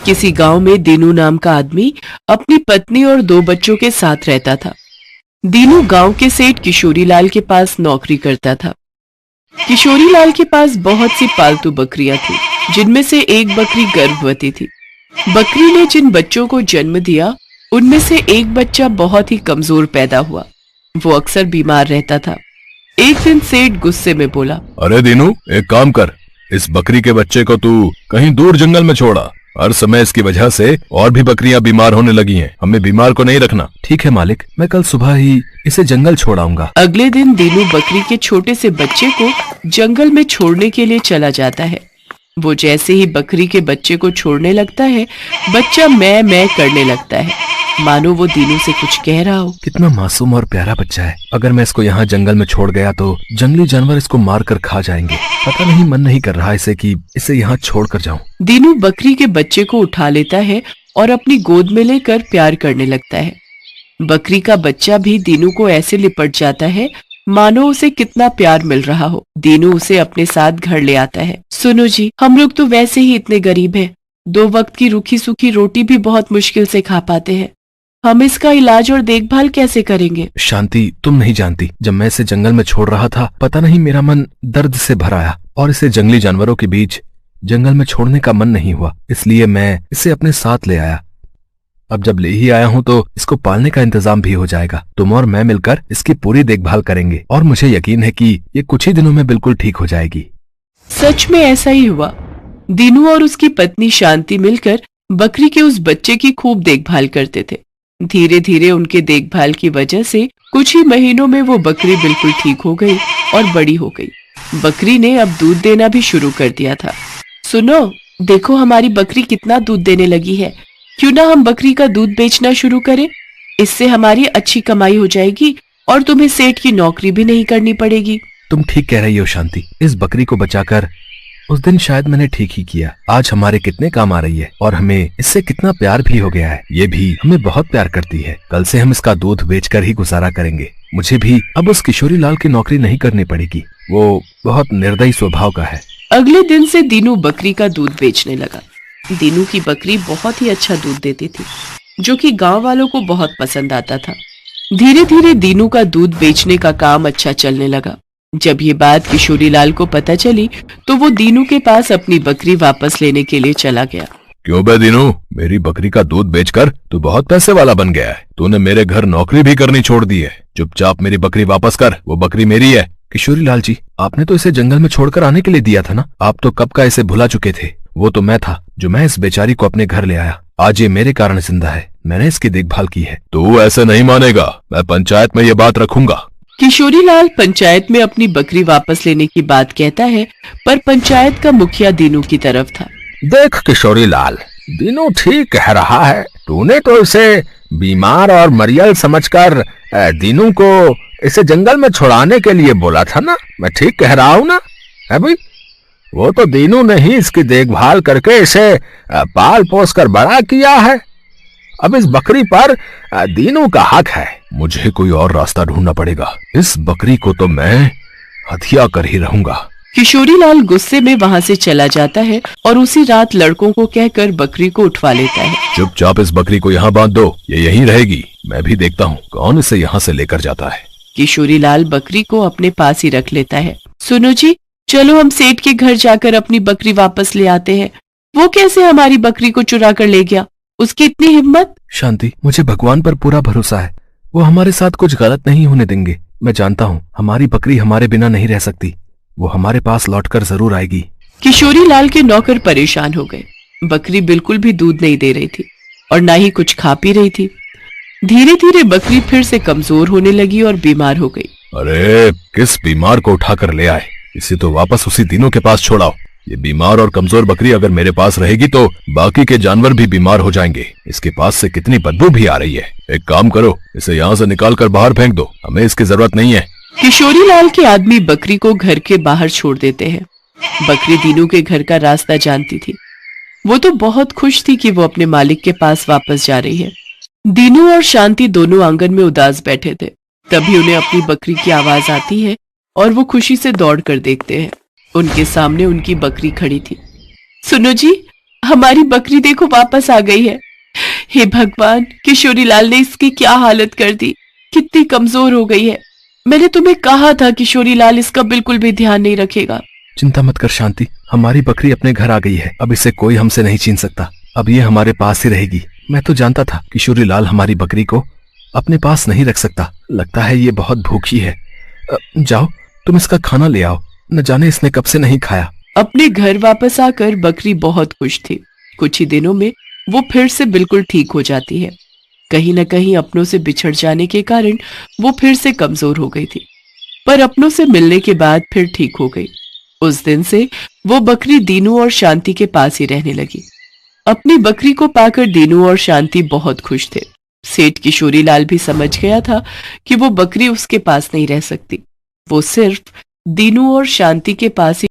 किसी गांव में दीनू नाम का आदमी अपनी पत्नी और 2 बच्चों के साथ रहता था। दीनू गांव के सेठ किशोरीलाल के पास नौकरी करता था। किशोरीलाल के पास बहुत सी पालतू बकरियां थी, जिनमें से एक बकरी गर्भवती थी। बकरी ने जिन बच्चों को जन्म दिया, उनमें से एक बच्चा बहुत ही कमजोर पैदा हुआ। वो अक्सर बीमार रहता था। एक दिन सेठ गुस्से में बोला, अरे दीनू, एक काम कर, इस बकरी के बच्चे को तू कहीं दूर जंगल में छोड़ा। हर समय इसकी वजह से और भी बकरियां बीमार होने लगी हैं। हमें बीमार को नहीं रखना। ठीक है मालिक, मैं कल सुबह ही इसे जंगल छोड़ाऊंगा। अगले दिन दीनू बकरी के छोटे से बच्चे को जंगल में छोड़ने के लिए चला जाता है। वो जैसे ही बकरी के बच्चे को छोड़ने लगता है, बच्चा मैं करने लगता है, मानो वो दीनू से कुछ कह रहा हो। कितना मासूम और प्यारा बच्चा है। अगर मैं इसको यहाँ जंगल में छोड़ गया तो जंगली जानवर इसको मार कर खा जाएंगे। पता नहीं, मन नहीं कर रहा इसे कि इसे यहाँ छोड़ कर जाऊं। दीनू बकरी के बच्चे को उठा लेता है और अपनी गोद में लेकर प्यार करने लगता है। बकरी का बच्चा भी दीनू को ऐसे लिपट जाता है मानो उसे कितना प्यार मिल रहा हो। दीनू उसे अपने साथ घर ले आता है। सुनो जी, हम लोग तो वैसे ही इतने गरीब हैं, 2 वक्त की रूखी सूखी रोटी भी बहुत मुश्किल से खा पाते हैं। हम इसका इलाज और देखभाल कैसे करेंगे? शांति, तुम नहीं जानती, जब मैं इसे जंगल में छोड़ रहा था, पता नहीं मेरा मन दर्द से भर आया और इसे जंगली जानवरों के बीच जंगल में छोड़ने का मन नहीं हुआ। इसलिए मैं इसे अपने साथ ले आया। अब जब ले ही आया हूँ तो इसको पालने का इंतजाम भी हो जाएगा। तुम और मैं मिलकर इसकी पूरी देखभाल करेंगे और मुझे यकीन है कि ये कुछ ही दिनों में बिल्कुल ठीक हो जाएगी। सच में ऐसा ही हुआ। दीनू और उसकी पत्नी शांति मिलकर बकरी के उस बच्चे की खूब देखभाल करते थे। धीरे धीरे उनके देखभाल की वजह से कुछ ही महीनों में वो बकरी बिल्कुल ठीक हो गई और बड़ी हो गई। बकरी ने अब दूध देना भी शुरू कर दिया था। सुनो, देखो हमारी बकरी कितना दूध देने लगी है। क्यों ना हम बकरी का दूध बेचना शुरू करें? इससे हमारी अच्छी कमाई हो जाएगी और तुम्हें सेठ की नौकरी भी नहीं करनी पड़ेगी। तुम ठीक कह रही हो शांति। इस बकरी को बचाकर उस दिन शायद मैंने ठीक ही किया। आज हमारे कितने काम आ रही है और हमें इससे कितना प्यार भी हो गया है। ये भी हमें बहुत प्यार करती है। कल से हम इसका दूध बेचकर ही गुजारा करेंगे। मुझे भी अब उस किशोरीलाल की नौकरी नहीं करनी पड़ेगी। वो बहुत निर्दयी स्वभाव का है। अगले दिन से दीनू बकरी का दूध बेचने लगा। दीनू की बकरी बहुत ही अच्छा दूध देती थी, जो कि गांव वालों को बहुत पसंद आता था। धीरे धीरे दीनू का दूध बेचने का काम अच्छा चलने लगा। जब ये बात किशोरीलाल को पता चली तो वो दीनू के पास अपनी बकरी वापस लेने के लिए चला गया। क्यों बे दीनू, मेरी बकरी का दूध बेचकर तू बहुत पैसे वाला बन गया है। तूने मेरे घर नौकरी भी करनी छोड़ दी है। चुपचाप मेरी बकरी वापस कर, वो बकरी मेरी है। किशोरीलाल जी, आपने तो इसे जंगल में छोड़कर आने के लिए दिया था ना। आप तो कब का इसे भुला चुके थे। वो तो मैं था जो मैं इस बेचारी को अपने घर ले आया। आज ये मेरे कारण जिंदा है। मैंने इसकी देखभाल की है। तू ऐसे नहीं मानेगा। मैं पंचायत में ये बात रखूंगा। किशोरीलाल पंचायत में अपनी बकरी वापस लेने की बात कहता है, पर पंचायत का मुखिया दीनू की तरफ था। देख किशोरीलाल, दीनू ठीक कह रहा है। तूने तो इसे बीमार और मरियल समझकर दीनू को इसे जंगल में छुड़ाने के लिए बोला था ना। मैं ठीक कह रहा हूँ ना? है भाई, वो तो दीनू ने ही इसकी देखभाल करके इसे पाल पोस कर बड़ा किया है। अब इस बकरी पर दीनू का हक है। मुझे कोई और रास्ता ढूंढना पड़ेगा। इस बकरी को तो मैं हथिया कर ही रहूंगा। किशोरीलाल गुस्से में वहां से चला जाता है और उसी रात लड़कों को कहकर बकरी को उठवा लेता है। चुपचाप इस बकरी को यहाँ बांध दो, ये यहीं रहेगी। मैं भी देखता हूँ कौन इसे यहाँ से लेकर जाता है। किशोरीलाल बकरी को अपने पास ही रख लेता है। सुनो जी, चलो हम सेठ के घर जाकर अपनी बकरी वापस ले आते हैं। वो कैसे हमारी बकरी को चुरा कर ले गया? उसकी इतनी हिम्मत? शांति, मुझे भगवान पर पूरा भरोसा है। वो हमारे साथ कुछ गलत नहीं होने देंगे। मैं जानता हूँ हमारी बकरी हमारे बिना नहीं रह सकती। वो हमारे पास लौटकर जरूर आएगी। किशोरीलाल के नौकर परेशान हो गए। बकरी बिल्कुल भी दूध नहीं दे रही थी और ना ही कुछ खा पी रही थी। धीरे धीरे बकरी फिर से कमजोर होने लगी और बीमार हो गई। अरे, किस बीमार को उठाकर ले आए? इसे तो वापस उसी दीनू के पास छोड़ाओ। ये बीमार और कमजोर बकरी अगर मेरे पास रहेगी तो बाकी के जानवर भी बीमार हो जाएंगे। इसके पास से कितनी बदबू भी आ रही है। एक काम करो, इसे यहाँ से निकाल कर बाहर फेंक दो। हमें इसकी जरूरत नहीं है। किशोरीलाल के आदमी बकरी को घर के बाहर छोड़ देते हैं। बकरी दीनू के घर का रास्ता जानती थी। वो तो बहुत खुश थी कि वो अपने मालिक के पास वापस जा रही है। दीनू और शांति दोनों आंगन में उदास बैठे थे। तभी उन्हें अपनी बकरी की आवाज आती है और वो खुशी से दौड़ कर देखते हैं। उनके सामने उनकी बकरी खड़ी थी। सुनो जी, हमारी बकरी देखो वापस आ गई है। हे भगवान, किशोरीलाल ने इसकी क्या हालत कर दी, कितनी कमजोर हो गई है। मैंने तुम्हें कहा था किशोरीलाल इसका बिल्कुल भी ध्यान नहीं रखेगा। चिंता मत कर शांति, हमारी बकरी अपने घर आ गई है। अब इसे कोई हमसे नहीं छीन सकता। अब ये हमारे पास ही रहेगी। मैं तो जानता था किशोरीलाल हमारी बकरी को अपने पास नहीं रख सकता। लगता है ये बहुत भूखी है। जाओ तुम इसका खाना ले आओ, न जाने इसने कब से नहीं खाया। अपने घर वापस आकर बकरी बहुत खुश थी। कुछ ही दिनों में वो फिर से बिल्कुल ठीक हो जाती है। कहीं न कहीं अपनों से बिछड़ जाने के कारण वो फिर से कमजोर हो गई थी, पर अपनों से मिलने के बाद फिर ठीक हो गई। उस दिन से वो बकरी दीनू और शांति के पास ही रहने लगी। अपनी बकरी को पाकर दीनू और शांति बहुत खुश थे। सेठ किशोरीलाल भी समझ गया था कि वो बकरी उसके पास नहीं रह सकती। वो सिर्फ दीनू और शांति के पास ही